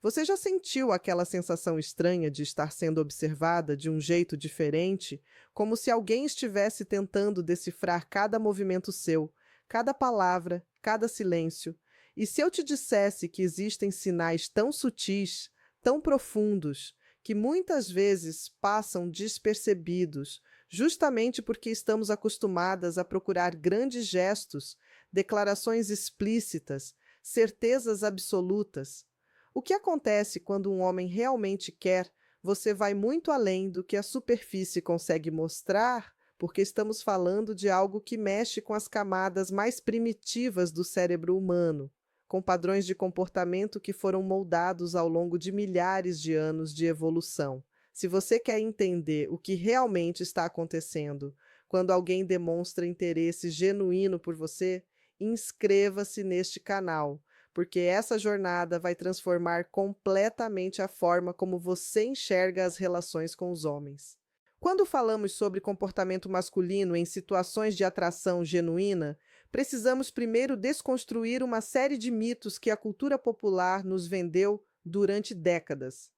Você já sentiu aquela sensação estranha de estar sendo observada de um jeito diferente, como se alguém estivesse tentando decifrar cada movimento seu, cada palavra, cada silêncio? E se eu te dissesse que existem sinais tão sutis, tão profundos, que muitas vezes passam despercebidos, justamente porque estamos acostumadas a procurar grandes gestos, declarações explícitas, certezas absolutas? O que acontece quando um homem realmente quer? Você vai muito além do que a superfície consegue mostrar, porque estamos falando de algo que mexe com as camadas mais primitivas do cérebro humano, com padrões de comportamento que foram moldados ao longo de milhares de anos de evolução. Se você quer entender o que realmente está acontecendo quando alguém demonstra interesse genuíno por você, inscreva-se neste canal, porque essa jornada vai transformar completamente a forma como você enxerga as relações com os homens. Quando falamos sobre comportamento masculino em situações de atração genuína, precisamos primeiro desconstruir uma série de mitos que a cultura popular nos vendeu durante décadas.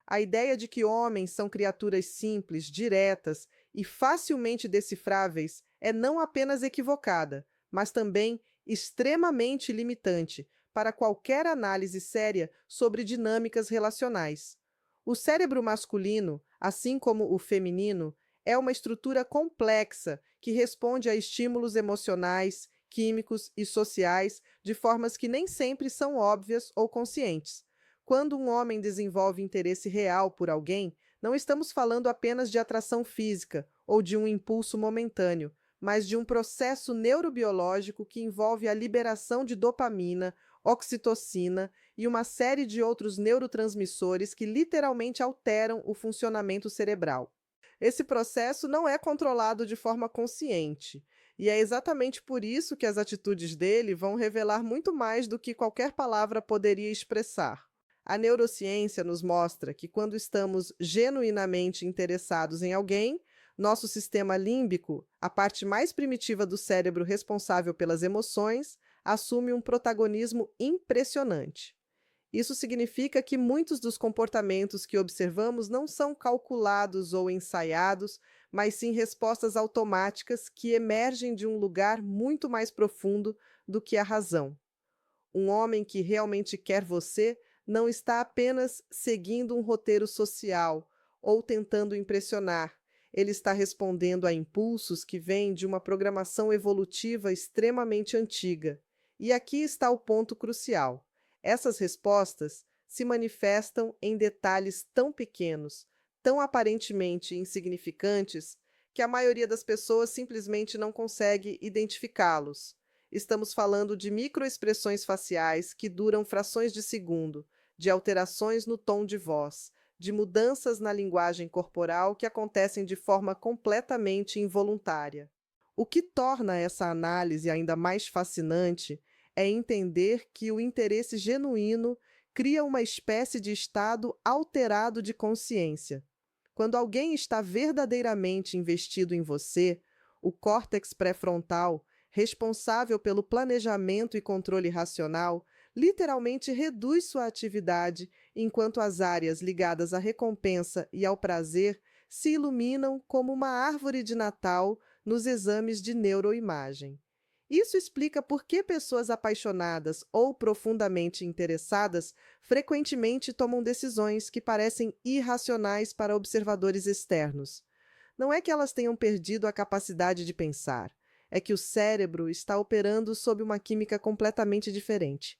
A ideia de que homens são criaturas simples, diretas e facilmente decifráveis é não apenas equivocada, mas também extremamente limitante para qualquer análise séria sobre dinâmicas relacionais. O cérebro masculino, assim como o feminino, é uma estrutura complexa que responde a estímulos emocionais, químicos e sociais de formas que nem sempre são óbvias ou conscientes. Quando um homem desenvolve interesse real por alguém, não estamos falando apenas de atração física ou de um impulso momentâneo, mas de um processo neurobiológico que envolve a liberação de dopamina, oxitocina e uma série de outros neurotransmissores que literalmente alteram o funcionamento cerebral. Esse processo não é controlado de forma consciente, e é exatamente por isso que as atitudes dele vão revelar muito mais do que qualquer palavra poderia expressar. A neurociência nos mostra que quando estamos genuinamente interessados em alguém, nosso sistema límbico, a parte mais primitiva do cérebro responsável pelas emoções, assume um protagonismo impressionante. Isso significa que muitos dos comportamentos que observamos não são calculados ou ensaiados, mas sim respostas automáticas que emergem de um lugar muito mais profundo do que a razão. Um homem que realmente quer você não está apenas seguindo um roteiro social ou tentando impressionar. Ele está respondendo a impulsos que vêm de uma programação evolutiva extremamente antiga. E aqui está o ponto crucial. Essas respostas se manifestam em detalhes tão pequenos, tão aparentemente insignificantes, que a maioria das pessoas simplesmente não consegue identificá-los. Estamos falando de microexpressões faciais que duram frações de segundo, de alterações no tom de voz, de mudanças na linguagem corporal que acontecem de forma completamente involuntária. O que torna essa análise ainda mais fascinante é entender que o interesse genuíno cria uma espécie de estado alterado de consciência. Quando alguém está verdadeiramente investido em você, o córtex pré-frontal, responsável pelo planejamento e controle racional, literalmente reduz sua atividade, enquanto as áreas ligadas à recompensa e ao prazer se iluminam como uma árvore de Natal nos exames de neuroimagem. Isso explica por que pessoas apaixonadas ou profundamente interessadas frequentemente tomam decisões que parecem irracionais para observadores externos. Não é que elas tenham perdido a capacidade de pensar, é que o cérebro está operando sob uma química completamente diferente.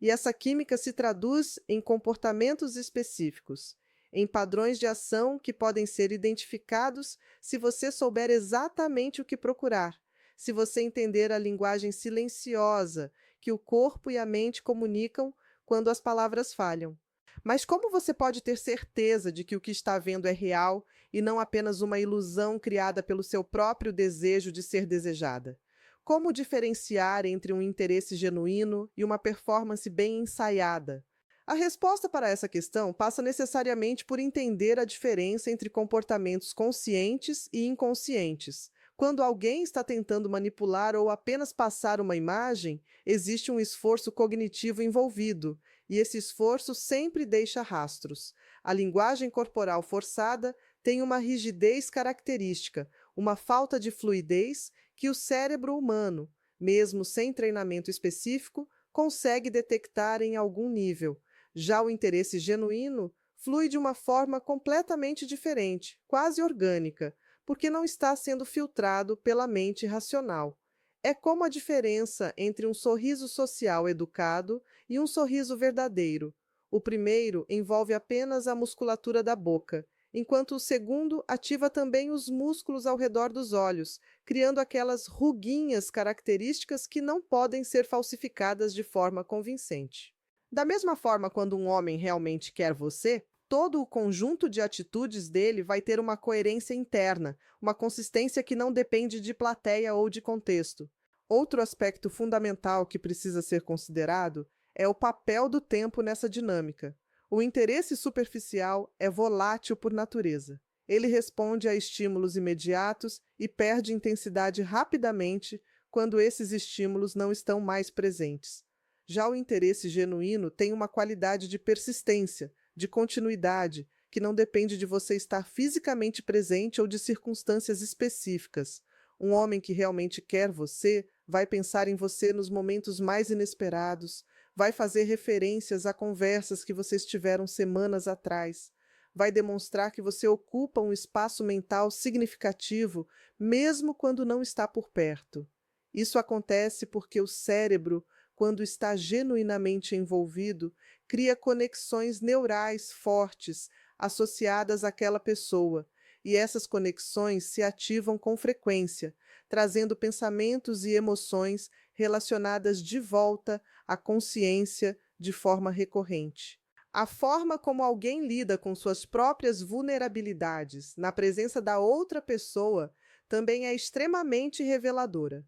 E essa química se traduz em comportamentos específicos, em padrões de ação que podem ser identificados se você souber exatamente o que procurar, se você entender a linguagem silenciosa que o corpo e a mente comunicam quando as palavras falham. Mas como você pode ter certeza de que o que está vendo é real e não apenas uma ilusão criada pelo seu próprio desejo de ser desejada? Como diferenciar entre um interesse genuíno e uma performance bem ensaiada? A resposta para essa questão passa necessariamente por entender a diferença entre comportamentos conscientes e inconscientes. Quando alguém está tentando manipular ou apenas passar uma imagem, existe um esforço cognitivo envolvido, e esse esforço sempre deixa rastros. A linguagem corporal forçada tem uma rigidez característica, uma falta de fluidez que o cérebro humano, mesmo sem treinamento específico, consegue detectar em algum nível. Já o interesse genuíno flui de uma forma completamente diferente, quase orgânica, porque não está sendo filtrado pela mente racional. É como a diferença entre um sorriso social educado e um sorriso verdadeiro. O primeiro envolve apenas a musculatura da boca, enquanto o segundo ativa também os músculos ao redor dos olhos, criando aquelas ruguinhas características que não podem ser falsificadas de forma convincente. Da mesma forma, quando um homem realmente quer você, todo o conjunto de atitudes dele vai ter uma coerência interna, uma consistência que não depende de plateia ou de contexto. Outro aspecto fundamental que precisa ser considerado é o papel do tempo nessa dinâmica. O interesse superficial é volátil por natureza. Ele responde a estímulos imediatos e perde intensidade rapidamente quando esses estímulos não estão mais presentes. Já o interesse genuíno tem uma qualidade de persistência, de continuidade, que não depende de você estar fisicamente presente ou de circunstâncias específicas. Um homem que realmente quer você vai pensar em você nos momentos mais inesperados, vai fazer referências a conversas que vocês tiveram semanas atrás, vai demonstrar que você ocupa um espaço mental significativo, mesmo quando não está por perto. Isso acontece porque o cérebro, quando está genuinamente envolvido, cria conexões neurais fortes associadas àquela pessoa, e essas conexões se ativam com frequência, trazendo pensamentos e emoções relacionadas de volta à consciência de forma recorrente. A forma como alguém lida com suas próprias vulnerabilidades na presença da outra pessoa também é extremamente reveladora.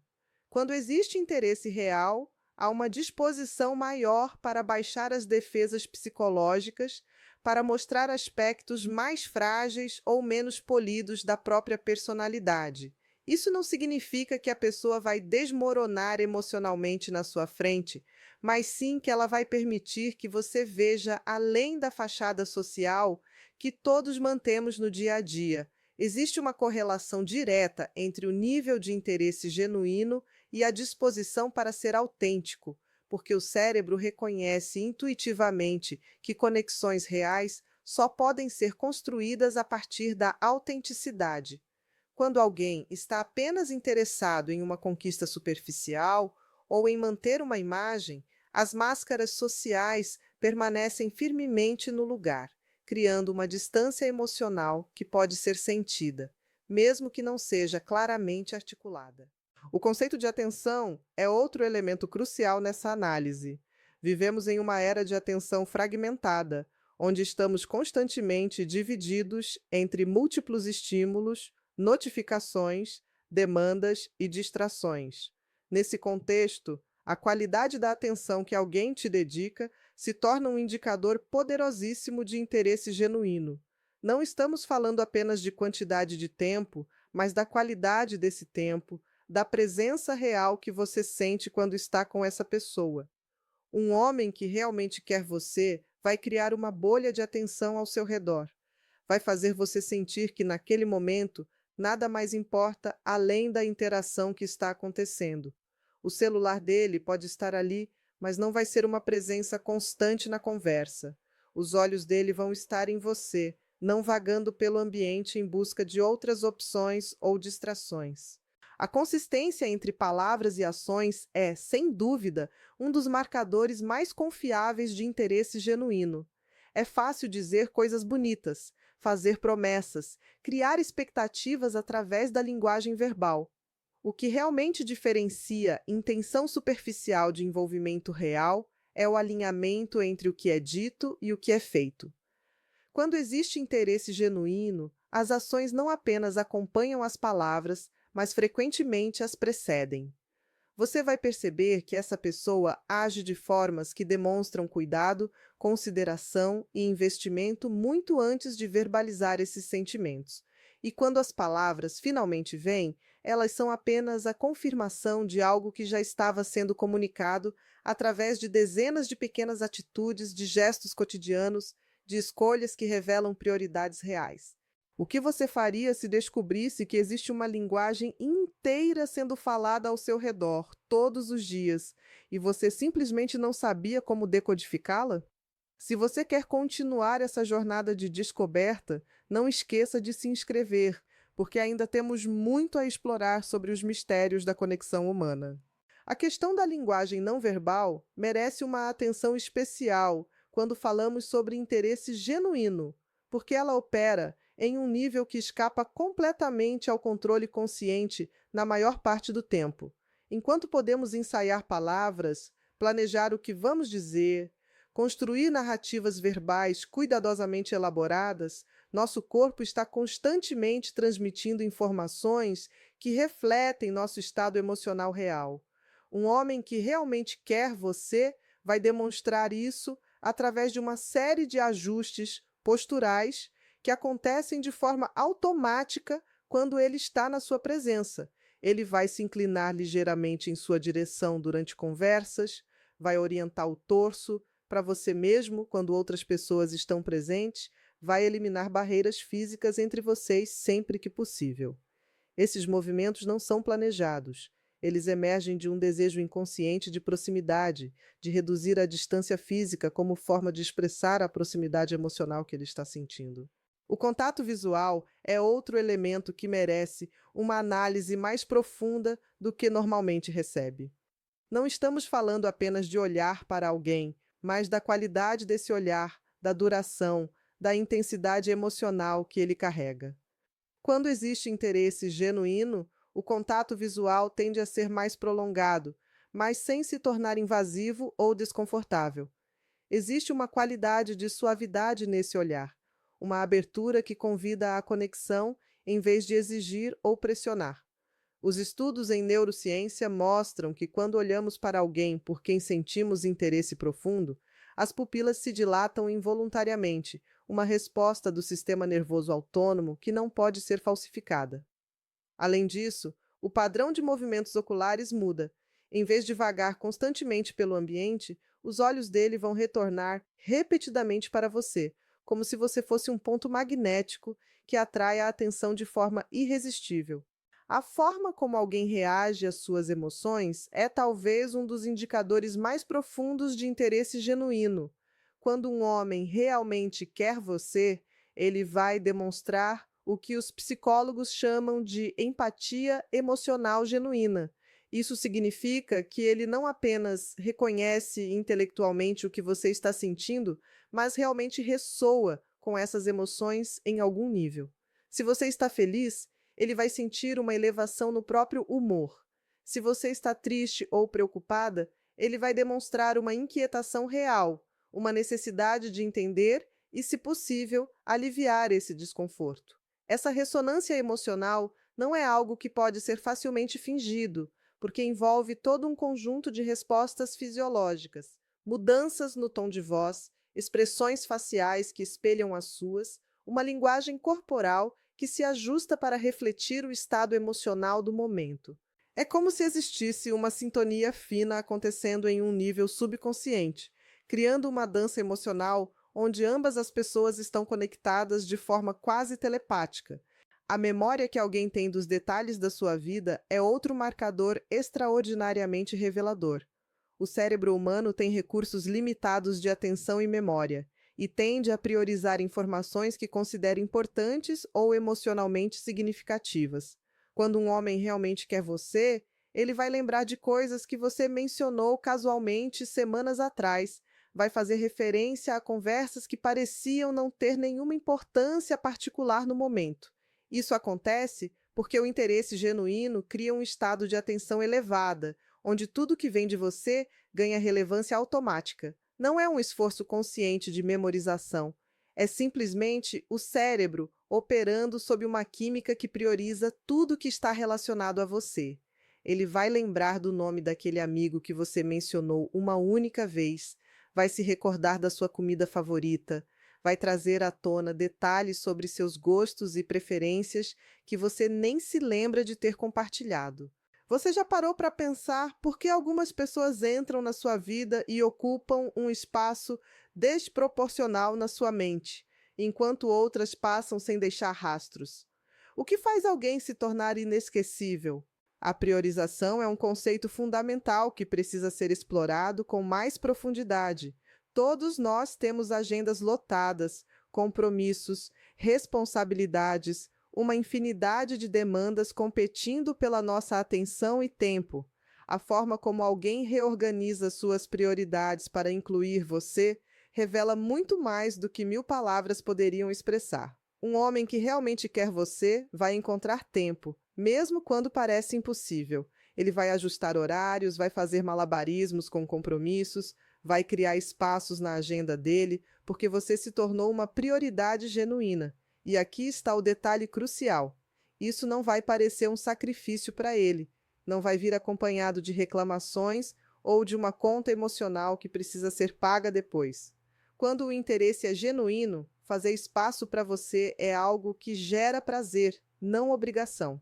Quando existe interesse real, há uma disposição maior para baixar as defesas psicológicas, para mostrar aspectos mais frágeis ou menos polidos da própria personalidade. Isso não significa que a pessoa vai desmoronar emocionalmente na sua frente, mas sim que ela vai permitir que você veja além da fachada social que todos mantemos no dia a dia. Existe uma correlação direta entre o nível de interesse genuíno e a disposição para ser autêntico, porque o cérebro reconhece intuitivamente que conexões reais só podem ser construídas a partir da autenticidade. Quando alguém está apenas interessado em uma conquista superficial ou em manter uma imagem, as máscaras sociais permanecem firmemente no lugar, criando uma distância emocional que pode ser sentida, mesmo que não seja claramente articulada. O conceito de atenção é outro elemento crucial nessa análise. Vivemos em uma era de atenção fragmentada, onde estamos constantemente divididos entre múltiplos estímulos, notificações, demandas e distrações. Nesse contexto, a qualidade da atenção que alguém te dedica se torna um indicador poderosíssimo de interesse genuíno. Não estamos falando apenas de quantidade de tempo, mas da qualidade desse tempo, da presença real que você sente quando está com essa pessoa. Um homem que realmente quer você vai criar uma bolha de atenção ao seu redor. Vai fazer você sentir que, naquele momento, nada mais importa além da interação que está acontecendo. O celular dele pode estar ali, mas não vai ser uma presença constante na conversa. Os olhos dele vão estar em você, não vagando pelo ambiente em busca de outras opções ou distrações. A consistência entre palavras e ações é, sem dúvida, um dos marcadores mais confiáveis de interesse genuíno. É fácil dizer coisas bonitas, fazer promessas, criar expectativas através da linguagem verbal. O que realmente diferencia intenção superficial de envolvimento real é o alinhamento entre o que é dito e o que é feito. Quando existe interesse genuíno, as ações não apenas acompanham as palavras, mas frequentemente as precedem. Você vai perceber que essa pessoa age de formas que demonstram cuidado, consideração e investimento muito antes de verbalizar esses sentimentos. E quando as palavras finalmente vêm, Elas são apenas a confirmação de algo que já estava sendo comunicado através de dezenas de pequenas atitudes, de gestos cotidianos, de escolhas que revelam prioridades reais. O que você faria se descobrisse que existe uma linguagem inteira sendo falada ao seu redor, todos os dias, e você simplesmente não sabia como decodificá-la? Se você quer continuar essa jornada de descoberta, não esqueça de se inscrever, porque ainda temos muito a explorar sobre os mistérios da conexão humana. A questão da linguagem não verbal merece uma atenção especial quando falamos sobre interesse genuíno, porque ela opera em um nível que escapa completamente ao controle consciente na maior parte do tempo. Enquanto podemos ensaiar palavras, planejar o que vamos dizer, construir narrativas verbais cuidadosamente elaboradas, nosso corpo está constantemente transmitindo informações que refletem nosso estado emocional real. Um homem que realmente quer você vai demonstrar isso através de uma série de ajustes posturais que acontecem de forma automática quando ele está na sua presença. Ele vai se inclinar ligeiramente em sua direção durante conversas, vai orientar o torso para você mesmo quando outras pessoas estão presentes, vai eliminar barreiras físicas entre vocês sempre que possível. Esses movimentos não são planejados. Eles emergem de um desejo inconsciente de proximidade, de reduzir a distância física como forma de expressar a proximidade emocional que ele está sentindo. O contato visual é outro elemento que merece uma análise mais profunda do que normalmente recebe. Não estamos falando apenas de olhar para alguém, mas da qualidade desse olhar, da duração, da intensidade emocional que ele carrega. Quando existe interesse genuíno, o contato visual tende a ser mais prolongado, mas sem se tornar invasivo ou desconfortável. Existe uma qualidade de suavidade nesse olhar, uma abertura que convida à conexão em vez de exigir ou pressionar. Os estudos em neurociência mostram que quando olhamos para alguém por quem sentimos interesse profundo, as pupilas se dilatam involuntariamente, uma resposta do sistema nervoso autônomo que não pode ser falsificada. Além disso, o padrão de movimentos oculares muda. Em vez de vagar constantemente pelo ambiente, os olhos dele vão retornar repetidamente para você, como se você fosse um ponto magnético que atrai a atenção de forma irresistível. A forma como alguém reage às suas emoções é talvez um dos indicadores mais profundos de interesse genuíno. Quando um homem realmente quer você, ele vai demonstrar o que os psicólogos chamam de empatia emocional genuína. Isso significa que ele não apenas reconhece intelectualmente o que você está sentindo, mas realmente ressoa com essas emoções em algum nível. Se você está feliz, ele vai sentir uma elevação no próprio humor. Se você está triste ou preocupada, ele vai demonstrar uma inquietação real, uma necessidade de entender e, se possível, aliviar esse desconforto. Essa ressonância emocional não é algo que pode ser facilmente fingido, porque envolve todo um conjunto de respostas fisiológicas, mudanças no tom de voz, expressões faciais que espelham as suas, uma linguagem corporal que se ajusta para refletir o estado emocional do momento. É como se existisse uma sintonia fina acontecendo em um nível subconsciente, criando uma dança emocional onde ambas as pessoas estão conectadas de forma quase telepática. A memória que alguém tem dos detalhes da sua vida é outro marcador extraordinariamente revelador. O cérebro humano tem recursos limitados de atenção e memória, e tende a priorizar informações que considera importantes ou emocionalmente significativas. Quando um homem realmente quer você, ele vai lembrar de coisas que você mencionou casualmente semanas atrás, vai fazer referência a conversas que pareciam não ter nenhuma importância particular no momento. Isso acontece porque o interesse genuíno cria um estado de atenção elevada, onde tudo que vem de você ganha relevância automática. Não é um esforço consciente de memorização, é simplesmente o cérebro operando sob uma química que prioriza tudo que está relacionado a você. Ele vai lembrar do nome daquele amigo que você mencionou uma única vez, vai se recordar da sua comida favorita, Vai trazer à tona detalhes sobre seus gostos e preferências que você nem se lembra de ter compartilhado. Você já parou para pensar por que algumas pessoas entram na sua vida e ocupam um espaço desproporcional na sua mente, enquanto outras passam sem deixar rastros? O que faz alguém se tornar inesquecível? A priorização é um conceito fundamental que precisa ser explorado com mais profundidade. Todos nós temos agendas lotadas, compromissos, responsabilidades, uma infinidade de demandas competindo pela nossa atenção e tempo. A forma como alguém reorganiza suas prioridades para incluir você revela muito mais do que 1000 palavras poderiam expressar. Um homem que realmente quer você vai encontrar tempo, mesmo quando parece impossível. Ele vai ajustar horários, vai fazer malabarismos com compromissos, vai criar espaços na agenda dele, porque você se tornou uma prioridade genuína. E aqui está o detalhe crucial: isso não vai parecer um sacrifício para ele, não vai vir acompanhado de reclamações ou de uma conta emocional que precisa ser paga depois. Quando o interesse é genuíno, fazer espaço para você é algo que gera prazer, não obrigação.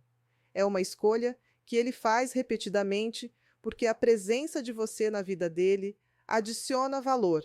É uma escolha que ele faz repetidamente porque a presença de você na vida dele adiciona valor,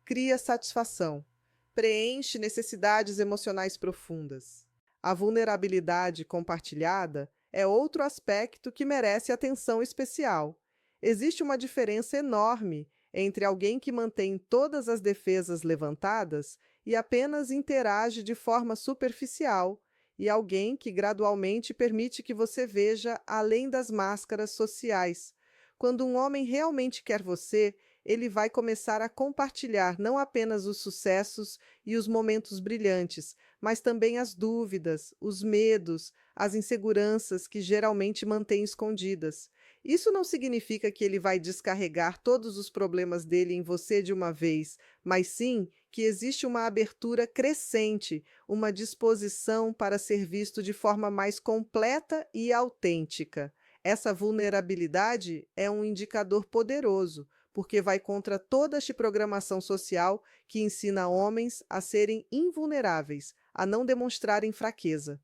cria satisfação, preenche necessidades emocionais profundas. A vulnerabilidade compartilhada é outro aspecto que merece atenção especial. Existe uma diferença enorme entre alguém que mantém todas as defesas levantadas e apenas interage de forma superficial, e alguém que gradualmente permite que você veja além das máscaras sociais. Quando um homem realmente quer você, ele vai começar a compartilhar não apenas os sucessos e os momentos brilhantes, mas também as dúvidas, os medos, as inseguranças que geralmente mantém escondidas. Isso não significa que ele vai descarregar todos os problemas dele em você de uma vez, mas sim que existe uma abertura crescente, uma disposição para ser visto de forma mais completa e autêntica. Essa vulnerabilidade é um indicador poderoso, porque vai contra toda esta programação social que ensina homens a serem invulneráveis, a não demonstrarem fraqueza.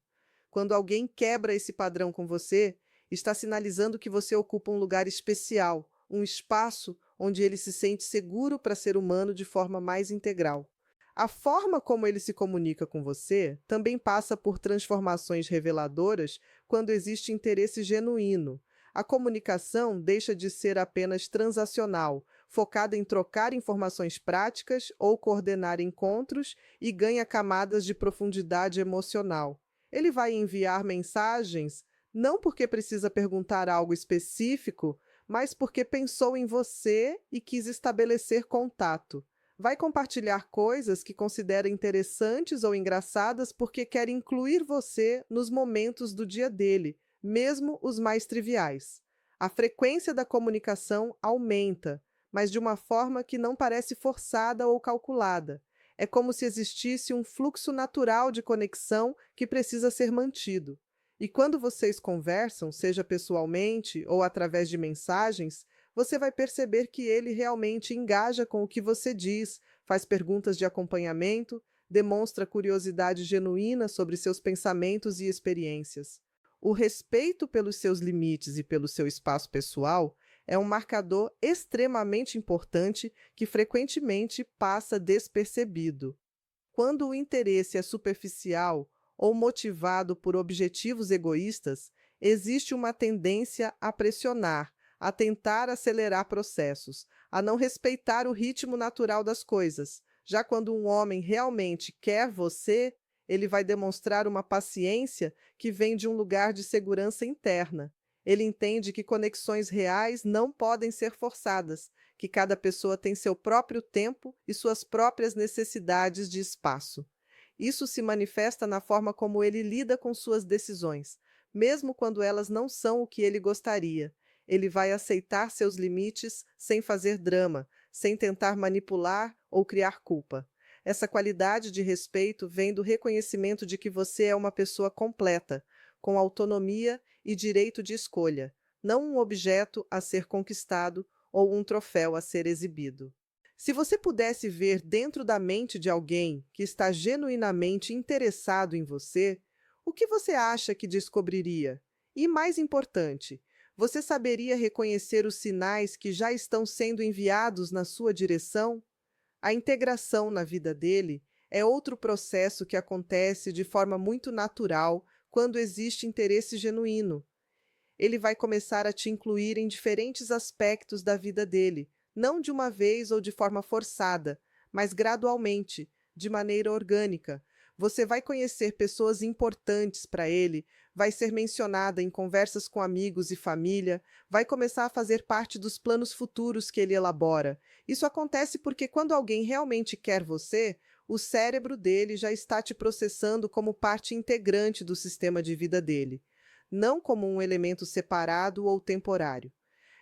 Quando alguém quebra esse padrão com você, está sinalizando que você ocupa um lugar especial, um espaço onde ele se sente seguro para ser humano de forma mais integral. A forma como ele se comunica com você também passa por transformações reveladoras quando existe interesse genuíno. A comunicação deixa de ser apenas transacional, focada em trocar informações práticas ou coordenar encontros, e ganha camadas de profundidade emocional. Ele vai enviar mensagens não porque precisa perguntar algo específico, mas porque pensou em você e quis estabelecer contato. Vai compartilhar coisas que considera interessantes ou engraçadas porque quer incluir você nos momentos do dia dele, mesmo os mais triviais. A frequência da comunicação aumenta, mas de uma forma que não parece forçada ou calculada. É como se existisse um fluxo natural de conexão que precisa ser mantido. E quando vocês conversam, seja pessoalmente ou através de mensagens, você vai perceber que ele realmente engaja com o que você diz, faz perguntas de acompanhamento, demonstra curiosidade genuína sobre seus pensamentos e experiências. O respeito pelos seus limites e pelo seu espaço pessoal é um marcador extremamente importante que frequentemente passa despercebido. Quando o interesse é superficial ou motivado por objetivos egoístas, existe uma tendência a pressionar, a tentar acelerar processos, a não respeitar o ritmo natural das coisas. Já quando um homem realmente quer você, ele vai demonstrar uma paciência que vem de um lugar de segurança interna. Ele entende que conexões reais não podem ser forçadas, que cada pessoa tem seu próprio tempo e suas próprias necessidades de espaço. Isso se manifesta na forma como ele lida com suas decisões, mesmo quando elas não são o que ele gostaria. Ele vai aceitar seus limites sem fazer drama, sem tentar manipular ou criar culpa. Essa qualidade de respeito vem do reconhecimento de que você é uma pessoa completa, com autonomia e direito de escolha, não um objeto a ser conquistado ou um troféu a ser exibido. Se você pudesse ver dentro da mente de alguém que está genuinamente interessado em você, o que você acha que descobriria? E mais importante, você saberia reconhecer os sinais que já estão sendo enviados na sua direção? A integração na vida dele é outro processo que acontece de forma muito natural quando existe interesse genuíno. Ele vai começar a te incluir em diferentes aspectos da vida dele, não de uma vez ou de forma forçada, mas gradualmente, de maneira orgânica. Você vai conhecer pessoas importantes para ele, vai ser mencionada em conversas com amigos e família, vai começar a fazer parte dos planos futuros que ele elabora. Isso acontece porque quando alguém realmente quer você, o cérebro dele já está te processando como parte integrante do sistema de vida dele, não como um elemento separado ou temporário.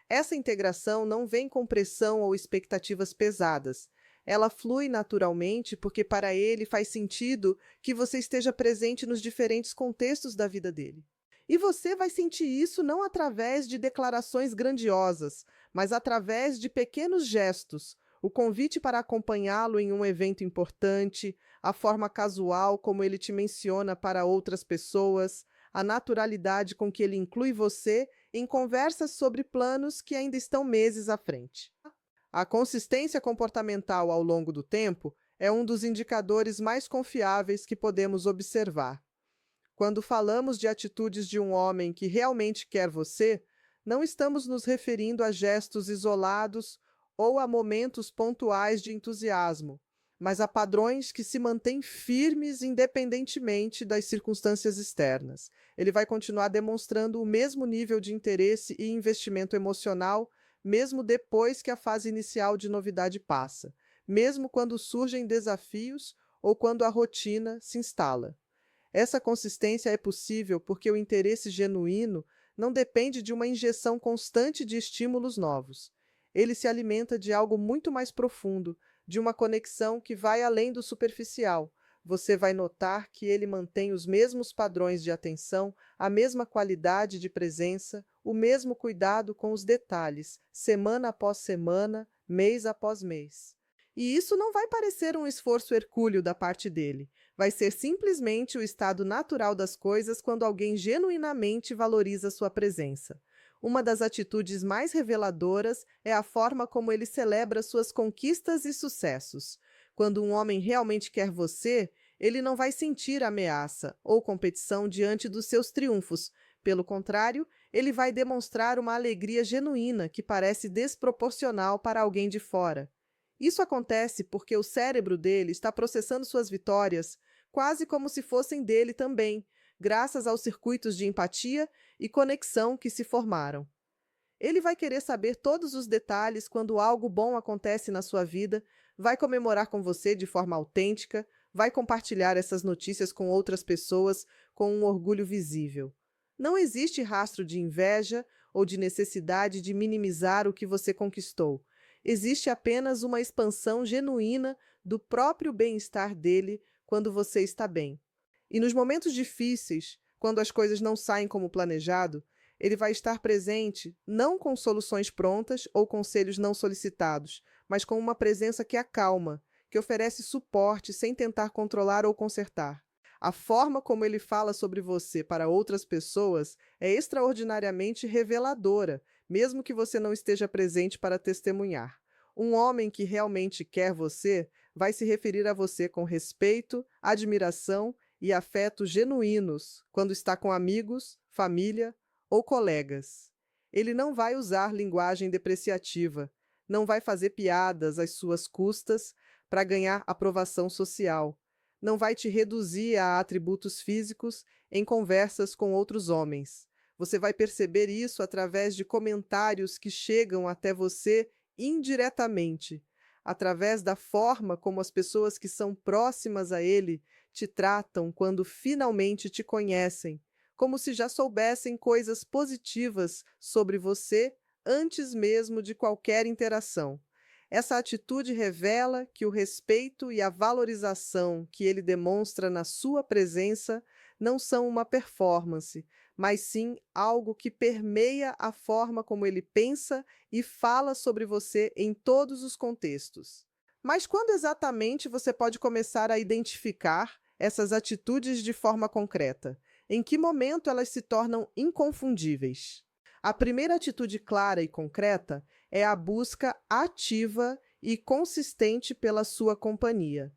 Essa integração não vem com pressão ou expectativas pesadas. Ela flui naturalmente porque para ele faz sentido que você esteja presente nos diferentes contextos da vida dele. E você vai sentir isso não através de declarações grandiosas, mas através de pequenos gestos. O convite para acompanhá-lo em um evento importante, a forma casual como ele te menciona para outras pessoas, a naturalidade com que ele inclui você em conversas sobre planos que ainda estão meses à frente. A consistência comportamental ao longo do tempo é um dos indicadores mais confiáveis que podemos observar. Quando falamos de atitudes de um homem que realmente quer você, não estamos nos referindo a gestos isolados ou a momentos pontuais de entusiasmo, mas a padrões que se mantêm firmes independentemente das circunstâncias externas. Ele vai continuar demonstrando o mesmo nível de interesse e investimento emocional, mesmo depois que a fase inicial de novidade passa, mesmo quando surgem desafios ou quando a rotina se instala. Essa consistência é possível porque o interesse genuíno não depende de uma injeção constante de estímulos novos. Ele se alimenta de algo muito mais profundo, de uma conexão que vai além do superficial. Você vai notar que ele mantém os mesmos padrões de atenção, a mesma qualidade de presença, o mesmo cuidado com os detalhes, semana após semana, mês após mês. E isso não vai parecer um esforço hercúleo da parte dele. Vai ser simplesmente o estado natural das coisas quando alguém genuinamente valoriza sua presença. Uma das atitudes mais reveladoras é a forma como ele celebra suas conquistas e sucessos. Quando um homem realmente quer você, ele não vai sentir ameaça ou competição diante dos seus triunfos. Pelo contrário, ele vai demonstrar uma alegria genuína que parece desproporcional para alguém de fora. Isso acontece porque o cérebro dele está processando suas vitórias quase como se fossem dele também, graças aos circuitos de empatia e conexão que se formaram. Ele vai querer saber todos os detalhes quando algo bom acontece na sua vida, vai comemorar com você de forma autêntica, vai compartilhar essas notícias com outras pessoas com um orgulho visível. Não existe rastro de inveja ou de necessidade de minimizar o que você conquistou. Existe apenas uma expansão genuína do próprio bem-estar dele quando você está bem. E nos momentos difíceis, quando as coisas não saem como planejado, ele vai estar presente não com soluções prontas ou conselhos não solicitados, mas com uma presença que acalma, que oferece suporte sem tentar controlar ou consertar. A forma como ele fala sobre você para outras pessoas é extraordinariamente reveladora, mesmo que você não esteja presente para testemunhar. Um homem que realmente quer você vai se referir a você com respeito, admiração e afeto genuínos quando está com amigos, família ou colegas. Ele não vai usar linguagem depreciativa, não vai fazer piadas às suas custas para ganhar aprovação social, não vai te reduzir a atributos físicos em conversas com outros homens. Você vai perceber isso através de comentários que chegam até você indiretamente, através da forma como as pessoas que são próximas a ele te tratam quando finalmente te conhecem, como se já soubessem coisas positivas sobre você antes mesmo de qualquer interação. Essa atitude revela que o respeito e a valorização que ele demonstra na sua presença não são uma performance, mas sim algo que permeia a forma como ele pensa e fala sobre você em todos os contextos. Mas quando exatamente você pode começar a identificar essas atitudes de forma concreta? Em que momento elas se tornam inconfundíveis? A primeira atitude clara e concreta é a busca ativa e consistente pela sua companhia.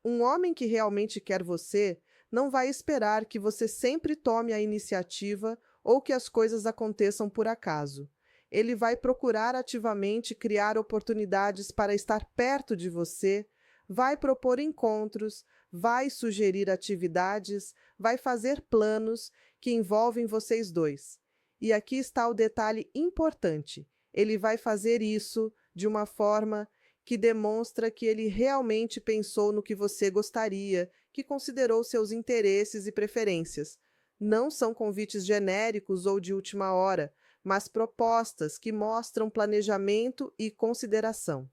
Um homem que realmente quer você não vai esperar que você sempre tome a iniciativa ou que as coisas aconteçam por acaso. Ele vai procurar ativamente criar oportunidades para estar perto de você, vai propor encontros, vai sugerir atividades, vai fazer planos que envolvem vocês dois. E aqui está o detalhe importante: ele vai fazer isso de uma forma que demonstra que ele realmente pensou no que você gostaria, que considerou seus interesses e preferências. Não são convites genéricos ou de última hora, mas propostas que mostram planejamento e consideração.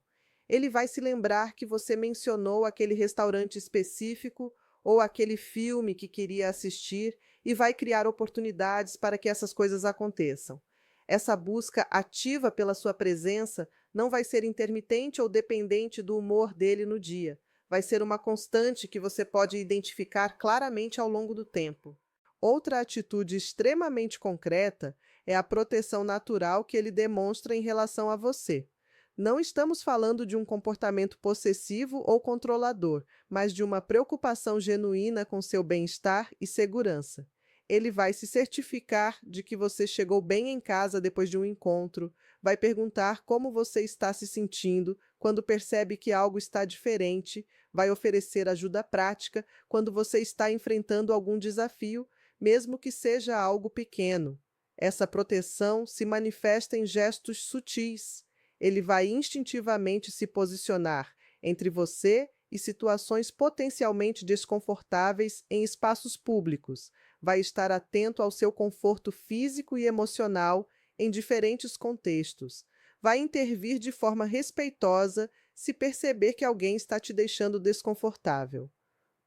Ele vai se lembrar que você mencionou aquele restaurante específico ou aquele filme que queria assistir e vai criar oportunidades para que essas coisas aconteçam. Essa busca ativa pela sua presença não vai ser intermitente ou dependente do humor dele no dia. Vai ser uma constante que você pode identificar claramente ao longo do tempo. Outra atitude extremamente concreta é a proteção natural que ele demonstra em relação a você. Não estamos falando de um comportamento possessivo ou controlador, mas de uma preocupação genuína com seu bem-estar e segurança. Ele vai se certificar de que você chegou bem em casa depois de um encontro, vai perguntar como você está se sentindo quando percebe que algo está diferente, vai oferecer ajuda prática quando você está enfrentando algum desafio, mesmo que seja algo pequeno. Essa proteção se manifesta em gestos sutis. Ele vai instintivamente se posicionar entre você e situações potencialmente desconfortáveis em espaços públicos. Vai estar atento ao seu conforto físico e emocional em diferentes contextos. Vai intervir de forma respeitosa se perceber que alguém está te deixando desconfortável.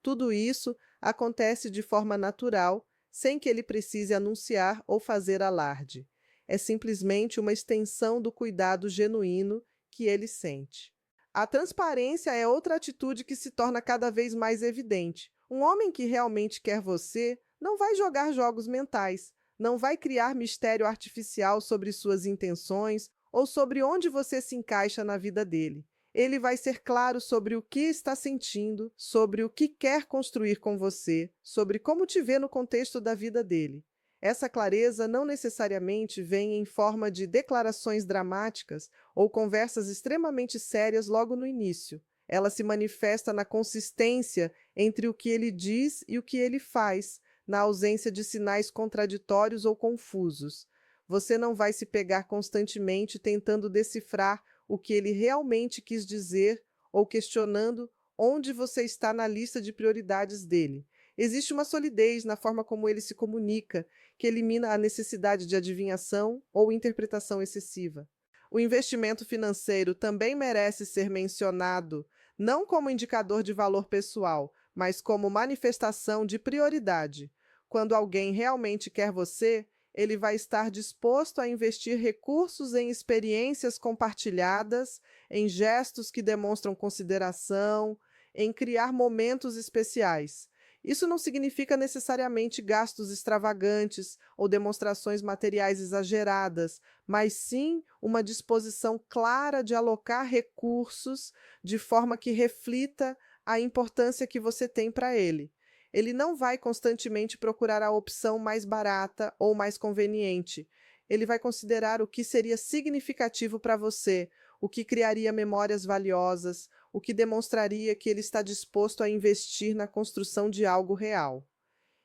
Tudo isso acontece de forma natural, sem que ele precise anunciar ou fazer alarde. É simplesmente uma extensão do cuidado genuíno que ele sente. A transparência é outra atitude que se torna cada vez mais evidente. Um homem que realmente quer você não vai jogar jogos mentais, não vai criar mistério artificial sobre suas intenções ou sobre onde você se encaixa na vida dele. Ele vai ser claro sobre o que está sentindo, sobre o que quer construir com você, sobre como te vê no contexto da vida dele. Essa clareza não necessariamente vem em forma de declarações dramáticas ou conversas extremamente sérias logo no início. Ela se manifesta na consistência entre o que ele diz e o que ele faz, na ausência de sinais contraditórios ou confusos. Você não vai se pegar constantemente tentando decifrar o que ele realmente quis dizer ou questionando onde você está na lista de prioridades dele. Existe uma solidez na forma como ele se comunica, que elimina a necessidade de adivinhação ou interpretação excessiva. O investimento financeiro também merece ser mencionado, não como indicador de valor pessoal, mas como manifestação de prioridade. Quando alguém realmente quer você, ele vai estar disposto a investir recursos em experiências compartilhadas, em gestos que demonstram consideração, em criar momentos especiais. Isso não significa necessariamente gastos extravagantes ou demonstrações materiais exageradas, mas sim uma disposição clara de alocar recursos de forma que reflita a importância que você tem para ele. Ele não vai constantemente procurar a opção mais barata ou mais conveniente. Ele vai considerar o que seria significativo para você, o que criaria memórias valiosas, o que demonstraria que ele está disposto a investir na construção de algo real.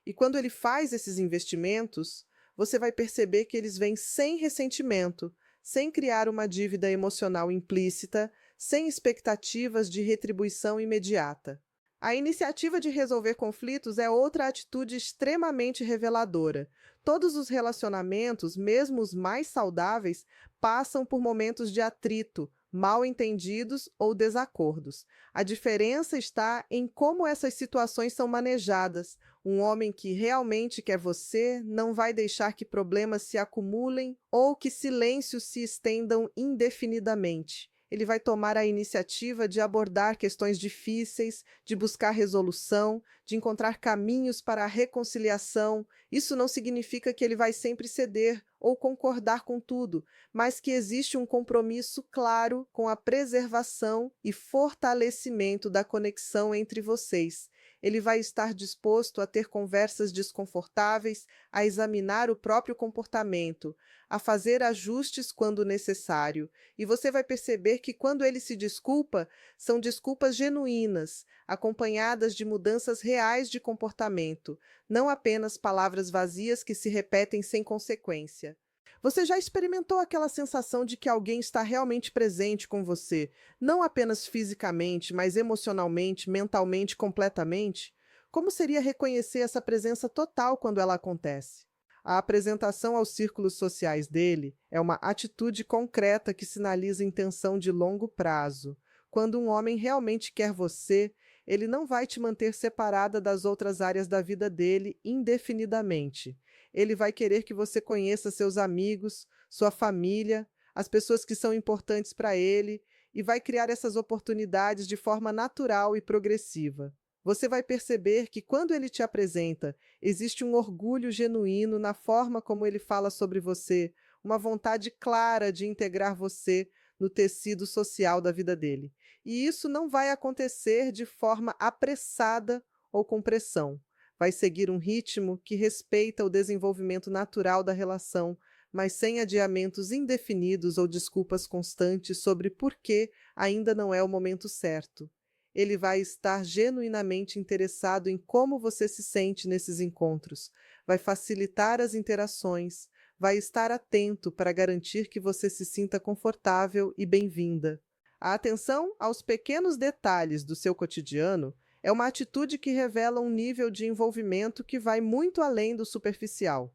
E quando ele faz esses investimentos, você vai perceber que eles vêm sem ressentimento, sem criar uma dívida emocional implícita, sem expectativas de retribuição imediata. A iniciativa de resolver conflitos é outra atitude extremamente reveladora. Todos os relacionamentos, mesmo os mais saudáveis, passam por momentos de atrito, mal-entendidos ou desacordos. A diferença está em como essas situações são manejadas. Um homem que realmente quer você não vai deixar que problemas se acumulem ou que silêncios se estendam indefinidamente. Ele vai tomar a iniciativa de abordar questões difíceis, de buscar resolução, de encontrar caminhos para a reconciliação. Isso não significa que ele vai sempre ceder ou concordar com tudo, mas que existe um compromisso claro com a preservação e fortalecimento da conexão entre vocês. Ele vai estar disposto a ter conversas desconfortáveis, a examinar o próprio comportamento, a fazer ajustes quando necessário. E você vai perceber que quando ele se desculpa, são desculpas genuínas, acompanhadas de mudanças reais de comportamento, não apenas palavras vazias que se repetem sem consequência. Você já experimentou aquela sensação de que alguém está realmente presente com você, não apenas fisicamente, mas emocionalmente, mentalmente, completamente? Como seria reconhecer essa presença total quando ela acontece? A apresentação aos círculos sociais dele é uma atitude concreta que sinaliza intenção de longo prazo. Quando um homem realmente quer você, ele não vai te manter separada das outras áreas da vida dele indefinidamente. Ele vai querer que você conheça seus amigos, sua família, as pessoas que são importantes para ele, e vai criar essas oportunidades de forma natural e progressiva. Você vai perceber que quando ele te apresenta, existe um orgulho genuíno na forma como ele fala sobre você, uma vontade clara de integrar você no tecido social da vida dele. E isso não vai acontecer de forma apressada ou com pressão. Vai seguir um ritmo que respeita o desenvolvimento natural da relação, mas sem adiamentos indefinidos ou desculpas constantes sobre por que ainda não é o momento certo. Ele vai estar genuinamente interessado em como você se sente nesses encontros, vai facilitar as interações, vai estar atento para garantir que você se sinta confortável e bem-vinda. A atenção aos pequenos detalhes do seu cotidiano é uma atitude que revela um nível de envolvimento que vai muito além do superficial.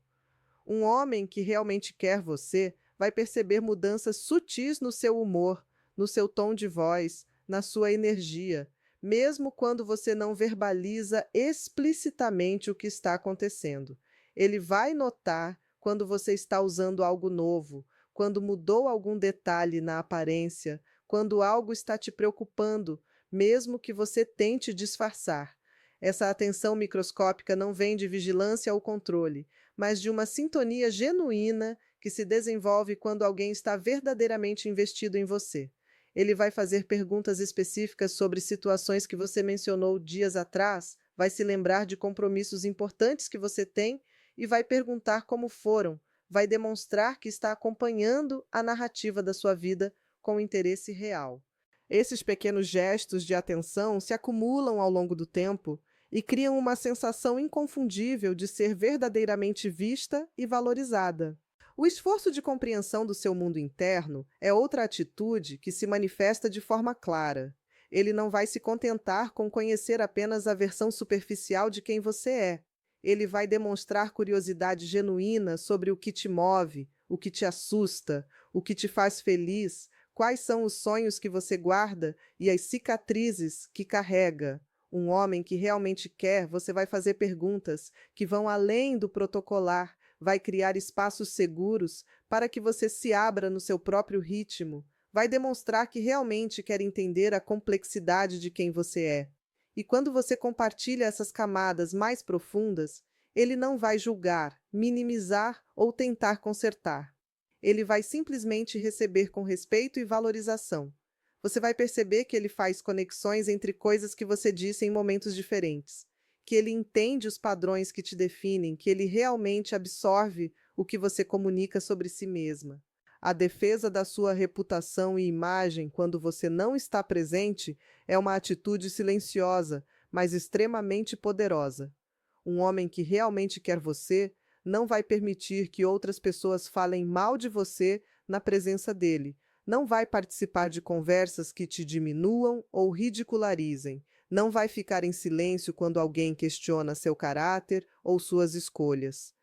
Um homem que realmente quer você vai perceber mudanças sutis no seu humor, no seu tom de voz, na sua energia, mesmo quando você não verbaliza explicitamente o que está acontecendo. Ele vai notar quando você está usando algo novo, quando mudou algum detalhe na aparência, quando algo está te preocupando, mesmo que você tente disfarçar. Essa atenção microscópica não vem de vigilância ou controle, mas de uma sintonia genuína que se desenvolve quando alguém está verdadeiramente investido em você. Ele vai fazer perguntas específicas sobre situações que você mencionou dias atrás, vai se lembrar de compromissos importantes que você tem e vai perguntar como foram, vai demonstrar que está acompanhando a narrativa da sua vida com interesse real. Esses pequenos gestos de atenção se acumulam ao longo do tempo e criam uma sensação inconfundível de ser verdadeiramente vista e valorizada. O esforço de compreensão do seu mundo interno é outra atitude que se manifesta de forma clara. Ele não vai se contentar com conhecer apenas a versão superficial de quem você é. Ele vai demonstrar curiosidade genuína sobre o que te move, o que te assusta, o que te faz feliz, quais são os sonhos que você guarda e as cicatrizes que carrega. Um homem que realmente quer, você vai fazer perguntas que vão além do protocolar, vai criar espaços seguros para que você se abra no seu próprio ritmo, vai demonstrar que realmente quer entender a complexidade de quem você é. E quando você compartilha essas camadas mais profundas, ele não vai julgar, minimizar ou tentar consertar. Ele vai simplesmente receber com respeito e valorização. Você vai perceber que ele faz conexões entre coisas que você disse em momentos diferentes, que ele entende os padrões que te definem, que ele realmente absorve o que você comunica sobre si mesma. A defesa da sua reputação e imagem quando você não está presente é uma atitude silenciosa, mas extremamente poderosa. Um homem que realmente quer você não vai permitir que outras pessoas falem mal de você na presença dele. Não vai participar de conversas que te diminuam ou ridicularizem. Não vai ficar em silêncio quando alguém questiona seu caráter ou suas escolhas.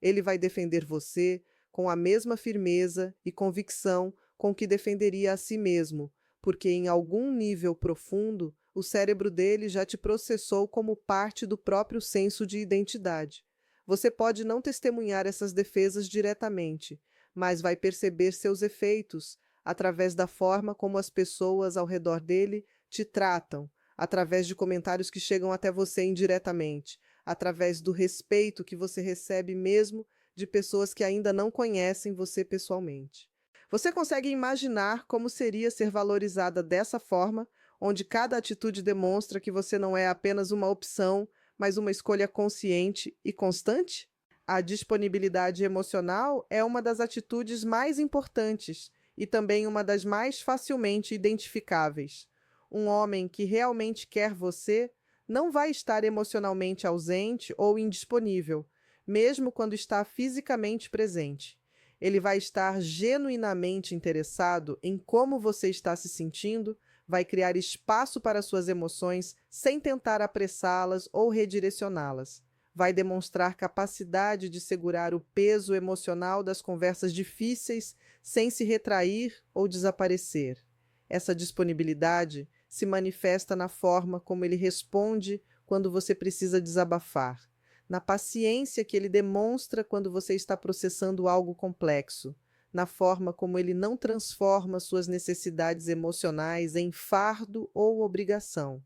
Ele vai defender você com a mesma firmeza e convicção com que defenderia a si mesmo, porque em algum nível profundo, o cérebro dele já te processou como parte do próprio senso de identidade. Você pode não testemunhar essas defesas diretamente, mas vai perceber seus efeitos através da forma como as pessoas ao redor dele te tratam, através de comentários que chegam até você indiretamente, através do respeito que você recebe mesmo de pessoas que ainda não conhecem você pessoalmente. Você consegue imaginar como seria ser valorizada dessa forma, onde cada atitude demonstra que você não é apenas uma opção, mas uma escolha consciente e constante? A disponibilidade emocional é uma das atitudes mais importantes e também uma das mais facilmente identificáveis. Um homem que realmente quer você não vai estar emocionalmente ausente ou indisponível, mesmo quando está fisicamente presente. Ele vai estar genuinamente interessado em como você está se sentindo, vai criar espaço para suas emoções sem tentar apressá-las ou redirecioná-las. Vai demonstrar capacidade de segurar o peso emocional das conversas difíceis sem se retrair ou desaparecer. Essa disponibilidade se manifesta na forma como ele responde quando você precisa desabafar, na paciência que ele demonstra quando você está processando algo complexo, na forma como ele não transforma suas necessidades emocionais em fardo ou obrigação.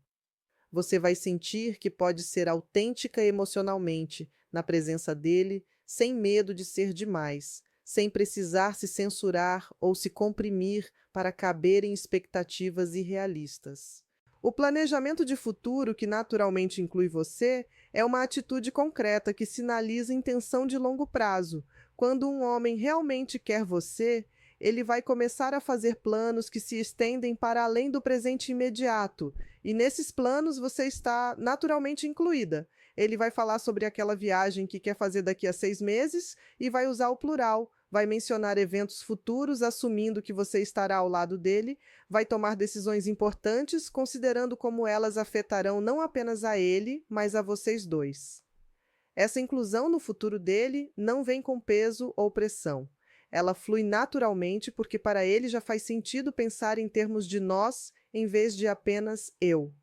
Você vai sentir que pode ser autêntica emocionalmente na presença dele, sem medo de ser demais, sem precisar se censurar ou se comprimir para caber em expectativas irrealistas. O planejamento de futuro, que naturalmente inclui você, é uma atitude concreta que sinaliza intenção de longo prazo. Quando um homem realmente quer você, ele vai começar a fazer planos que se estendem para além do presente imediato, e nesses planos você está naturalmente incluída. Ele vai falar sobre aquela viagem que quer fazer daqui a 6 meses e vai usar o plural, vai mencionar eventos futuros, assumindo que você estará ao lado dele, vai tomar decisões importantes, considerando como elas afetarão não apenas a ele, mas a vocês dois. Essa inclusão no futuro dele não vem com peso ou pressão. Ela flui naturalmente porque para ele já faz sentido pensar em termos de nós em vez de apenas eu.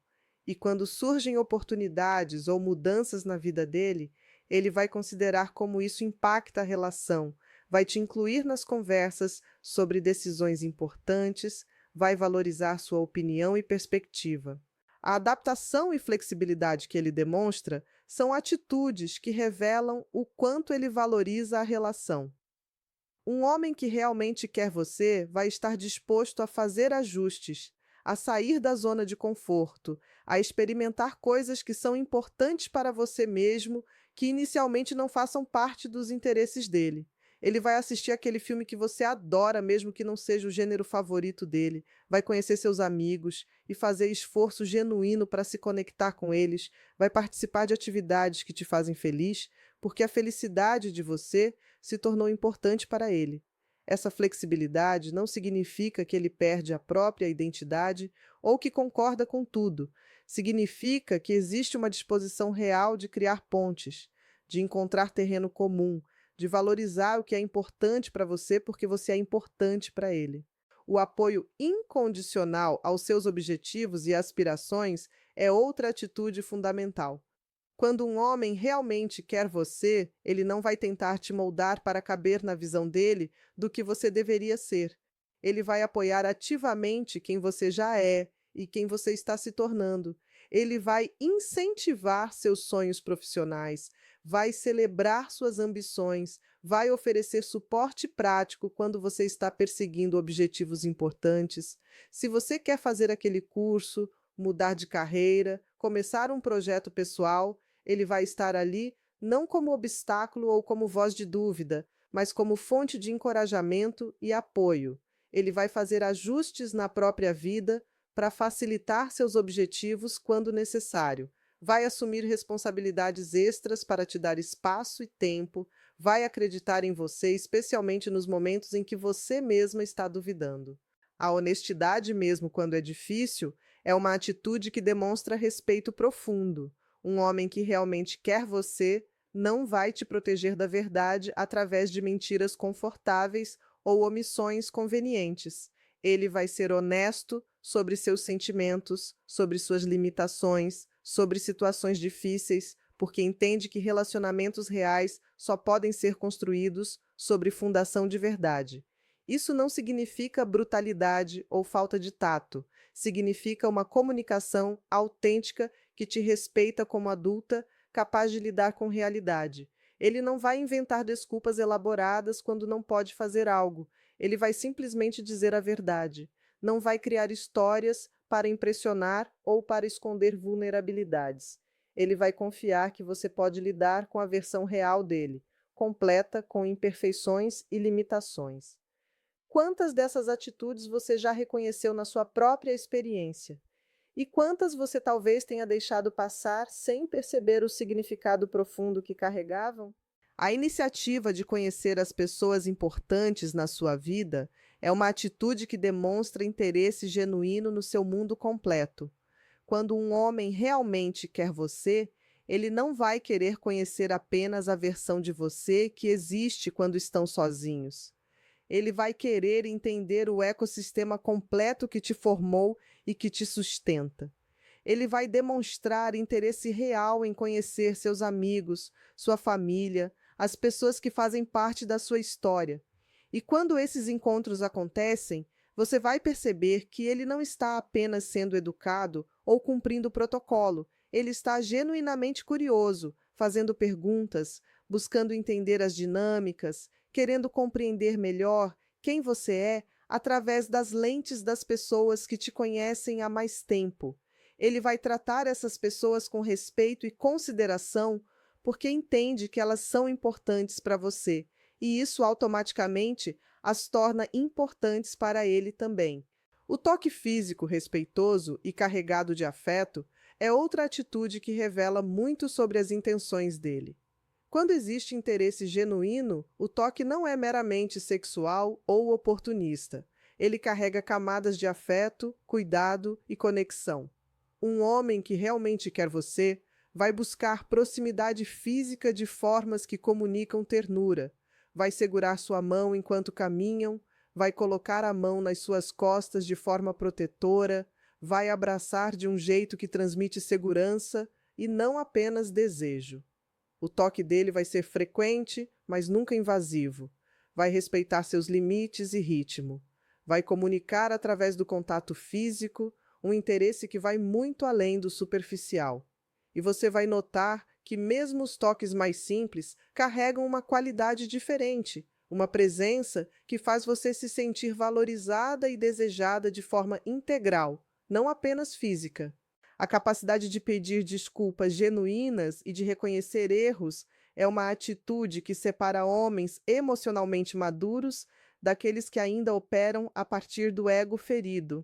E quando surgem oportunidades ou mudanças na vida dele, ele vai considerar como isso impacta a relação, vai te incluir nas conversas sobre decisões importantes, vai valorizar sua opinião e perspectiva. A adaptação e flexibilidade que ele demonstra são atitudes que revelam o quanto ele valoriza a relação. Um homem que realmente quer você vai estar disposto a fazer ajustes, a sair da zona de conforto, a experimentar coisas que são importantes para você mesmo, que inicialmente não façam parte dos interesses dele. Ele vai assistir aquele filme que você adora, mesmo que não seja o gênero favorito dele, vai conhecer seus amigos e fazer esforço genuíno para se conectar com eles, vai participar de atividades que te fazem feliz, porque a felicidade de você se tornou importante para ele. Essa flexibilidade não significa que ele perde a própria identidade ou que concorda com tudo. Significa que existe uma disposição real de criar pontes, de encontrar terreno comum, de valorizar o que é importante para você porque você é importante para ele. O apoio incondicional aos seus objetivos e aspirações é outra atitude fundamental. Quando um homem realmente quer você, ele não vai tentar te moldar para caber na visão dele do que você deveria ser. Ele vai apoiar ativamente quem você já é e quem você está se tornando. Ele vai incentivar seus sonhos profissionais, vai celebrar suas ambições, vai oferecer suporte prático quando você está perseguindo objetivos importantes. Se você quer fazer aquele curso, mudar de carreira, começar um projeto pessoal, ele vai estar ali não como obstáculo ou como voz de dúvida, mas como fonte de encorajamento e apoio. Ele vai fazer ajustes na própria vida para facilitar seus objetivos quando necessário. Vai assumir responsabilidades extras para te dar espaço e tempo, vai acreditar em você, especialmente nos momentos em que você mesma está duvidando. A honestidade, mesmo quando é difícil, é uma atitude que demonstra respeito profundo. Um homem que realmente quer você não vai te proteger da verdade através de mentiras confortáveis ou omissões convenientes. Ele vai ser honesto sobre seus sentimentos, sobre suas limitações, sobre situações difíceis, porque entende que relacionamentos reais só podem ser construídos sobre fundação de verdade. Isso não significa brutalidade ou falta de tato, significa uma comunicação autêntica que te respeita como adulta, capaz de lidar com realidade. Ele não vai inventar desculpas elaboradas quando não pode fazer algo. Ele vai simplesmente dizer a verdade. Não vai criar histórias para impressionar ou para esconder vulnerabilidades. Ele vai confiar que você pode lidar com a versão real dele, completa com imperfeições e limitações. Quantas dessas atitudes você já reconheceu na sua própria experiência? E quantas você talvez tenha deixado passar sem perceber o significado profundo que carregavam? A iniciativa de conhecer as pessoas importantes na sua vida é uma atitude que demonstra interesse genuíno no seu mundo completo. Quando um homem realmente quer você, ele não vai querer conhecer apenas a versão de você que existe quando estão sozinhos. Ele vai querer entender o ecossistema completo que te formou e que te sustenta. Ele vai demonstrar interesse real em conhecer seus amigos, sua família, as pessoas que fazem parte da sua história. E quando esses encontros acontecem, você vai perceber que ele não está apenas sendo educado ou cumprindo o protocolo. Ele está genuinamente curioso, fazendo perguntas, buscando entender as dinâmicas, querendo compreender melhor quem você é através das lentes das pessoas que te conhecem há mais tempo. Ele vai tratar essas pessoas com respeito e consideração porque entende que elas são importantes para você, e isso automaticamente as torna importantes para ele também. O toque físico respeitoso e carregado de afeto é outra atitude que revela muito sobre as intenções dele. Quando existe interesse genuíno, o toque não é meramente sexual ou oportunista. Ele carrega camadas de afeto, cuidado e conexão. Um homem que realmente quer você vai buscar proximidade física de formas que comunicam ternura. Vai segurar sua mão enquanto caminham, vai colocar a mão nas suas costas de forma protetora, vai abraçar de um jeito que transmite segurança e não apenas desejo. O toque dele vai ser frequente, mas nunca invasivo. Vai respeitar seus limites e ritmo. Vai comunicar através do contato físico, um interesse que vai muito além do superficial. E você vai notar que mesmo os toques mais simples carregam uma qualidade diferente, uma presença que faz você se sentir valorizada e desejada de forma integral, não apenas física. A capacidade de pedir desculpas genuínas e de reconhecer erros é uma atitude que separa homens emocionalmente maduros daqueles que ainda operam a partir do ego ferido.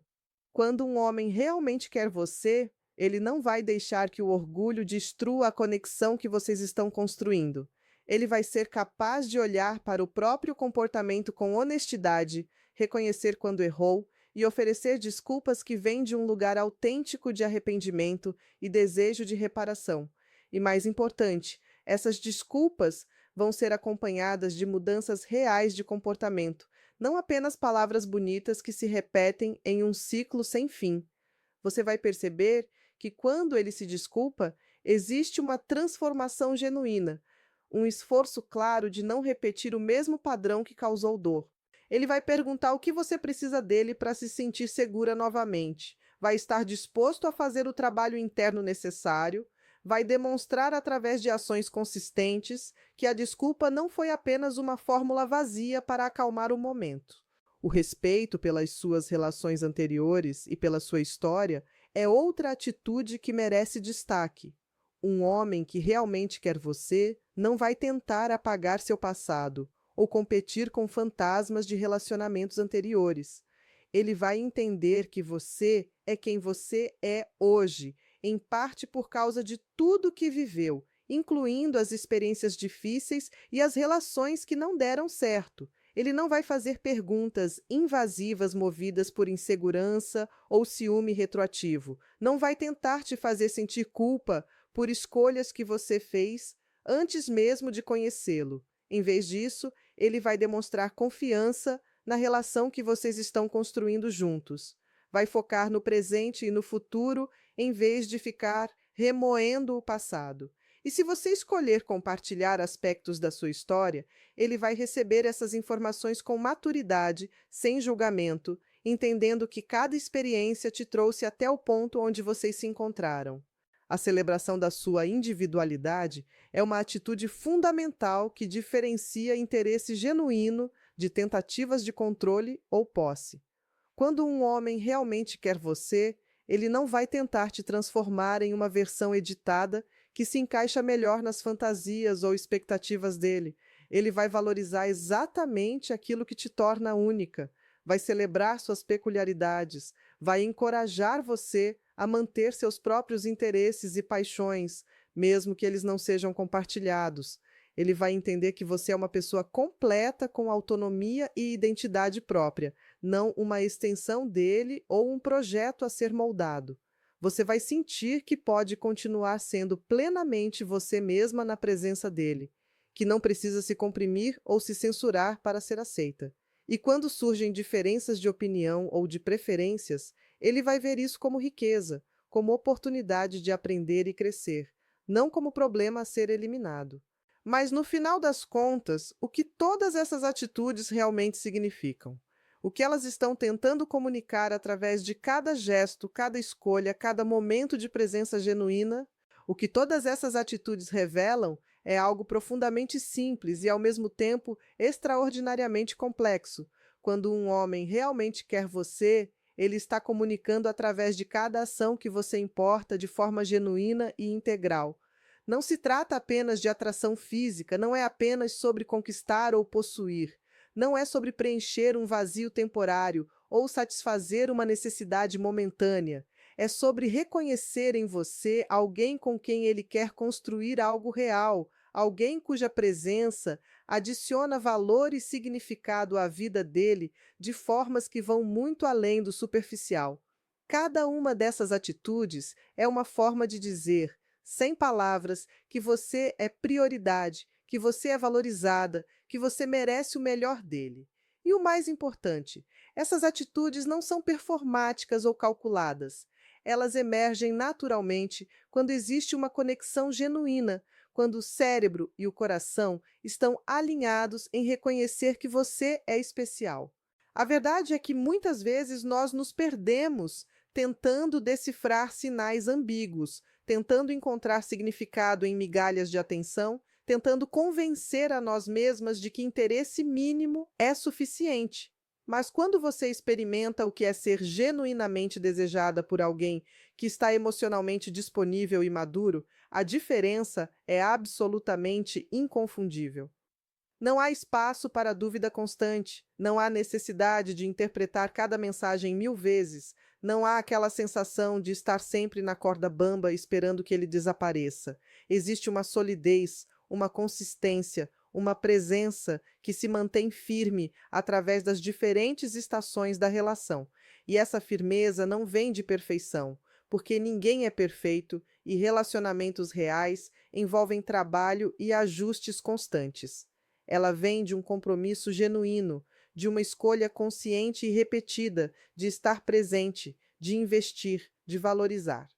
Quando um homem realmente quer você, ele não vai deixar que o orgulho destrua a conexão que vocês estão construindo. Ele vai ser capaz de olhar para o próprio comportamento com honestidade, reconhecer quando errou e oferecer desculpas que vêm de um lugar autêntico de arrependimento e desejo de reparação. E mais importante, essas desculpas vão ser acompanhadas de mudanças reais de comportamento, não apenas palavras bonitas que se repetem em um ciclo sem fim. Você vai perceber que quando ele se desculpa, existe uma transformação genuína, um esforço claro de não repetir o mesmo padrão que causou dor. Ele vai perguntar o que você precisa dele para se sentir segura novamente. Vai estar disposto a fazer o trabalho interno necessário. Vai demonstrar através de ações consistentes que a desculpa não foi apenas uma fórmula vazia para acalmar o momento. O respeito pelas suas relações anteriores e pela sua história é outra atitude que merece destaque. Um homem que realmente quer você não vai tentar apagar seu passado ou competir com fantasmas de relacionamentos anteriores. Ele vai entender que você é quem você é hoje, em parte por causa de tudo que viveu, incluindo as experiências difíceis e as relações que não deram certo. Ele não vai fazer perguntas invasivas movidas por insegurança ou ciúme retroativo. Não vai tentar te fazer sentir culpa por escolhas que você fez antes mesmo de conhecê-lo. Em vez disso, ele vai demonstrar confiança na relação que vocês estão construindo juntos. Vai focar no presente e no futuro em vez de ficar remoendo o passado. E se você escolher compartilhar aspectos da sua história, ele vai receber essas informações com maturidade, sem julgamento, entendendo que cada experiência te trouxe até o ponto onde vocês se encontraram. A celebração da sua individualidade é uma atitude fundamental que diferencia interesse genuíno de tentativas de controle ou posse. Quando um homem realmente quer você, ele não vai tentar te transformar em uma versão editada que se encaixa melhor nas fantasias ou expectativas dele. Ele vai valorizar exatamente aquilo que te torna única, vai celebrar suas peculiaridades, vai encorajar você a manter seus próprios interesses e paixões, mesmo que eles não sejam compartilhados. Ele vai entender que você é uma pessoa completa com autonomia e identidade própria, não uma extensão dele ou um projeto a ser moldado. Você vai sentir que pode continuar sendo plenamente você mesma na presença dele, que não precisa se comprimir ou se censurar para ser aceita. E quando surgem diferenças de opinião ou de preferências, ele vai ver isso como riqueza, como oportunidade de aprender e crescer, não como problema a ser eliminado. Mas no final das contas, o que todas essas atitudes realmente significam? O que elas estão tentando comunicar através de cada gesto, cada escolha, cada momento de presença genuína? O que todas essas atitudes revelam é algo profundamente simples e, ao mesmo tempo, extraordinariamente complexo. Quando um homem realmente quer você, ele está comunicando através de cada ação que você importa de forma genuína e integral. Não se trata apenas de atração física, não é apenas sobre conquistar ou possuir. Não é sobre preencher um vazio temporário ou satisfazer uma necessidade momentânea. É sobre reconhecer em você alguém com quem ele quer construir algo real, alguém cuja presença adiciona valor e significado à vida dele de formas que vão muito além do superficial. Cada uma dessas atitudes é uma forma de dizer, sem palavras, que você é prioridade, que você é valorizada, que você merece o melhor dele. E o mais importante, essas atitudes não são performáticas ou calculadas. Elas emergem naturalmente quando existe uma conexão genuína, quando o cérebro e o coração estão alinhados em reconhecer que você é especial. A verdade é que muitas vezes nós nos perdemos tentando decifrar sinais ambíguos, tentando encontrar significado em migalhas de atenção, tentando convencer a nós mesmas de que interesse mínimo é suficiente. Mas quando você experimenta o que é ser genuinamente desejada por alguém que está emocionalmente disponível e maduro, a diferença é absolutamente inconfundível. Não há espaço para dúvida constante, não há necessidade de interpretar cada mensagem 1000 vezes, não há aquela sensação de estar sempre na corda bamba esperando que ele desapareça. Existe uma solidez, uma consistência, uma presença que se mantém firme através das diferentes estações da relação. E essa firmeza não vem de perfeição, porque ninguém é perfeito e relacionamentos reais envolvem trabalho e ajustes constantes. Ela vem de um compromisso genuíno, de uma escolha consciente e repetida de estar presente, de investir, de valorizar.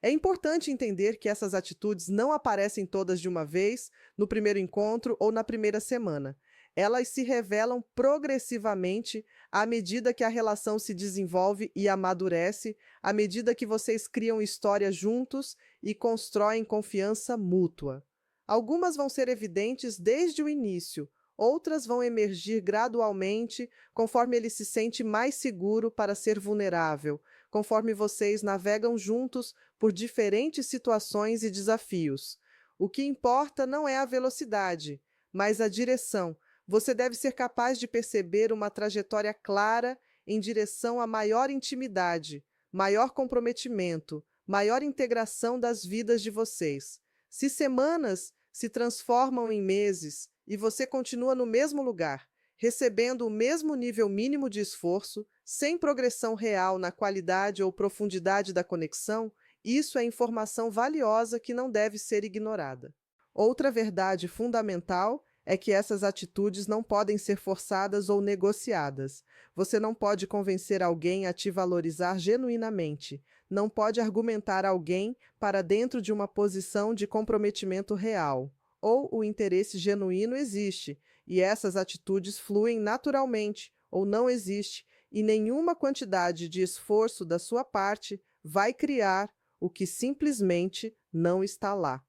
É importante entender que essas atitudes não aparecem todas de uma vez, no primeiro encontro ou na primeira semana. Elas se revelam progressivamente à medida que a relação se desenvolve e amadurece, à medida que vocês criam história juntos e constroem confiança mútua. Algumas vão ser evidentes desde o início, outras vão emergir gradualmente conforme ele se sente mais seguro para ser vulnerável, conforme vocês navegam juntos por diferentes situações e desafios. O que importa não é a velocidade, mas a direção. Você deve ser capaz de perceber uma trajetória clara em direção a maior intimidade, maior comprometimento, maior integração das vidas de vocês. Se semanas se transformam em meses e você continua no mesmo lugar, recebendo o mesmo nível mínimo de esforço, sem progressão real na qualidade ou profundidade da conexão, isso é informação valiosa que não deve ser ignorada. Outra verdade fundamental é que essas atitudes não podem ser forçadas ou negociadas. Você não pode convencer alguém a te valorizar genuinamente. Não pode argumentar alguém para dentro de uma posição de comprometimento real. Ou o interesse genuíno existe, e essas atitudes fluem naturalmente, ou não existe, e nenhuma quantidade de esforço da sua parte vai criar o que simplesmente não está lá.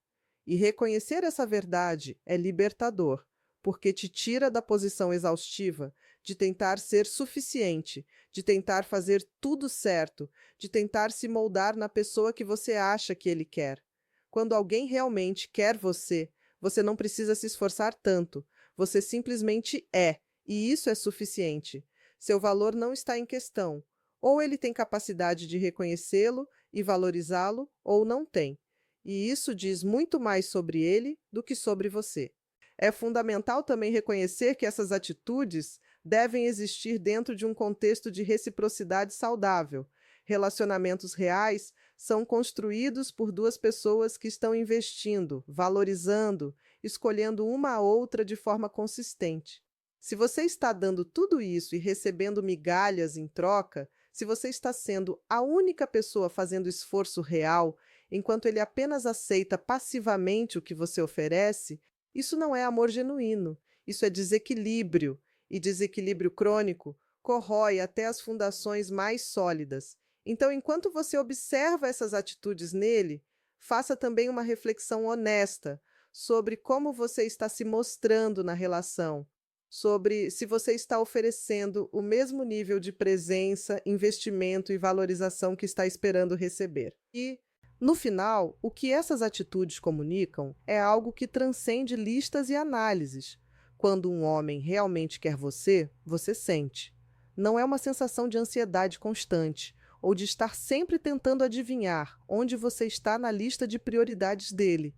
E reconhecer essa verdade é libertador, porque te tira da posição exaustiva de tentar ser suficiente, de tentar fazer tudo certo, de tentar se moldar na pessoa que você acha que ele quer. Quando alguém realmente quer você, você não precisa se esforçar tanto, você simplesmente é, e isso é suficiente. Seu valor não está em questão. Ou ele tem capacidade de reconhecê-lo e valorizá-lo, ou não tem. E isso diz muito mais sobre ele do que sobre você. É fundamental também reconhecer que essas atitudes devem existir dentro de um contexto de reciprocidade saudável. Relacionamentos reais são construídos por duas pessoas que estão investindo, valorizando, escolhendo uma a outra de forma consistente. Se você está dando tudo isso e recebendo migalhas em troca, se você está sendo a única pessoa fazendo esforço real, enquanto ele apenas aceita passivamente o que você oferece, isso não é amor genuíno, isso é desequilíbrio, e desequilíbrio crônico corrói até as fundações mais sólidas. Então, enquanto você observa essas atitudes nele, faça também uma reflexão honesta sobre como você está se mostrando na relação, sobre se você está oferecendo o mesmo nível de presença, investimento e valorização que está esperando receber. E, no final, o que essas atitudes comunicam é algo que transcende listas e análises. Quando um homem realmente quer você, você sente. Não é uma sensação de ansiedade constante ou de estar sempre tentando adivinhar onde você está na lista de prioridades dele.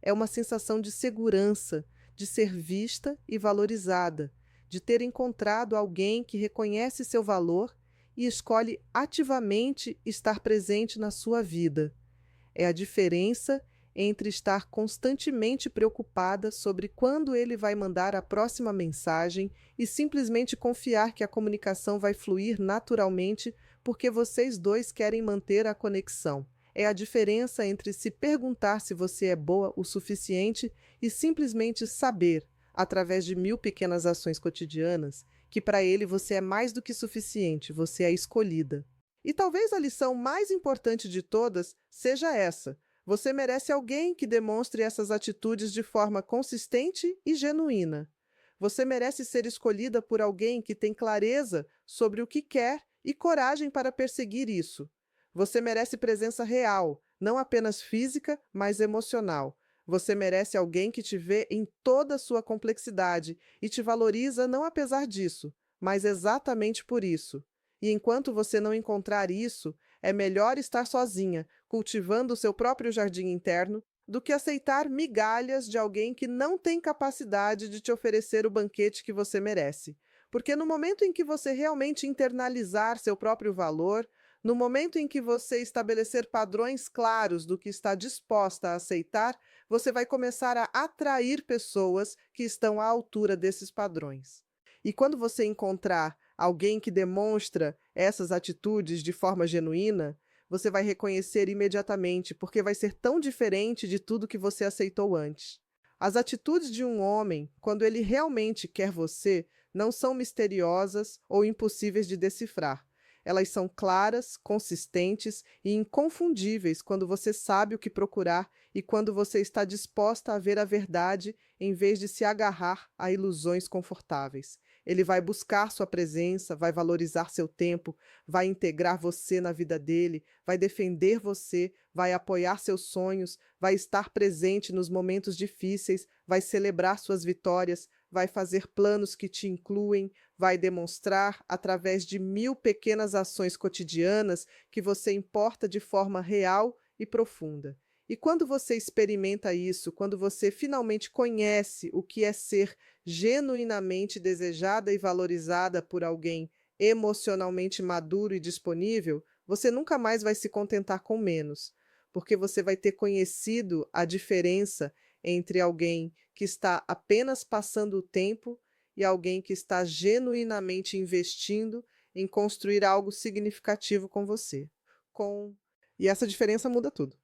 É uma sensação de segurança, de ser vista e valorizada, de ter encontrado alguém que reconhece seu valor e escolhe ativamente estar presente na sua vida. É a diferença entre estar constantemente preocupada sobre quando ele vai mandar a próxima mensagem e simplesmente confiar que a comunicação vai fluir naturalmente porque vocês dois querem manter a conexão. É a diferença entre se perguntar se você é boa o suficiente e simplesmente saber, através de 1000 pequenas ações cotidianas, que para ele você é mais do que suficiente, você é escolhida. E talvez a lição mais importante de todas seja essa: você merece alguém que demonstre essas atitudes de forma consistente e genuína. Você merece ser escolhida por alguém que tem clareza sobre o que quer e coragem para perseguir isso. Você merece presença real, não apenas física, mas emocional. Você merece alguém que te vê em toda a sua complexidade e te valoriza não apesar disso, mas exatamente por isso. E enquanto você não encontrar isso, é melhor estar sozinha, cultivando o seu próprio jardim interno, do que aceitar migalhas de alguém que não tem capacidade de te oferecer o banquete que você merece. Porque no momento em que você realmente internalizar seu próprio valor, no momento em que você estabelecer padrões claros do que está disposta a aceitar, você vai começar a atrair pessoas que estão à altura desses padrões. E quando você encontrar alguém que demonstra essas atitudes de forma genuína, você vai reconhecer imediatamente, porque vai ser tão diferente de tudo que você aceitou antes. As atitudes de um homem, quando ele realmente quer você, não são misteriosas ou impossíveis de decifrar. Elas são claras, consistentes e inconfundíveis quando você sabe o que procurar e quando você está disposta a ver a verdade em vez de se agarrar a ilusões confortáveis. Ele vai buscar sua presença, vai valorizar seu tempo, vai integrar você na vida dele, vai defender você, vai apoiar seus sonhos, vai estar presente nos momentos difíceis, vai celebrar suas vitórias, vai fazer planos que te incluem, vai demonstrar, através de 1000 pequenas ações cotidianas, que você importa de forma real e profunda. E quando você experimenta isso, quando você finalmente conhece o que é ser genuinamente desejada e valorizada por alguém emocionalmente maduro e disponível, você nunca mais vai se contentar com menos, porque você vai ter conhecido a diferença entre alguém que está apenas passando o tempo e alguém que está genuinamente investindo em construir algo significativo com você. Com... E essa diferença muda tudo.